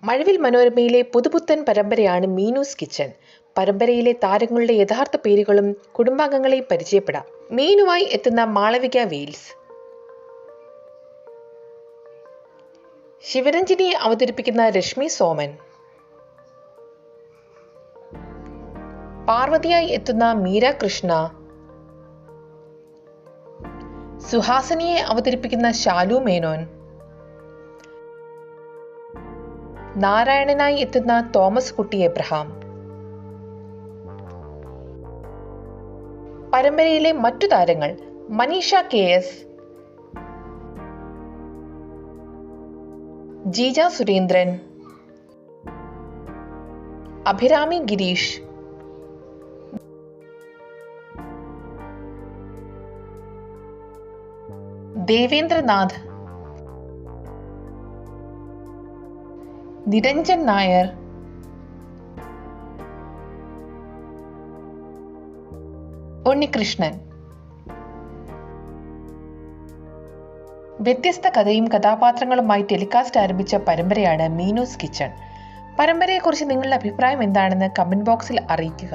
മഴവിൽ മനോരമയിലെ പുതുപുത്തൻ പരമ്പരയാണ് മീനൂസ് കിച്ചൺ. പരമ്പരയിലെ താരങ്ങളുടെ യഥാർത്ഥ പേരുകളും കുടുംബാംഗങ്ങളെയും പരിചയപ്പെടാം. മീനുമായി എത്തുന്ന മാളവിക വെയിൽസ്. ശിവരഞ്ജിനിയെ അവതരിപ്പിക്കുന്ന രശ്മി സോമൻ. പാർവതിയായി എത്തുന്ന മീര കൃഷ്ണ. സുഹാസിനിയെ അവതരിപ്പിക്കുന്ന ശാലു മേനോൻ. നാരായണനായി എത്തുന്ന തോമസ് കുട്ടി എബ്രഹാം. പരമ്പരയിലെ മറ്റു താരങ്ങൾ: മനീഷ KS, ജീജ സുരേന്ദ്രൻ, അഭിരാമി ഗിരീഷ്, ദേവേന്ദ്രനാഥ്, നിരഞ്ജൻ നായർ, ഉണ്ണികൃഷ്ണൻ. വ്യത്യസ്ത കഥയും കഥാപാത്രങ്ങളുമായി ടെലികാസ്റ്റ് ആരംഭിച്ച പരമ്പരയാണ് മീനൂസ് കിച്ചൺ. പരമ്പരയെക്കുറിച്ച് നിങ്ങളുടെ അഭിപ്രായം എന്താണെന്ന് കമന്റ് ബോക്സിൽ അറിയിക്കുക.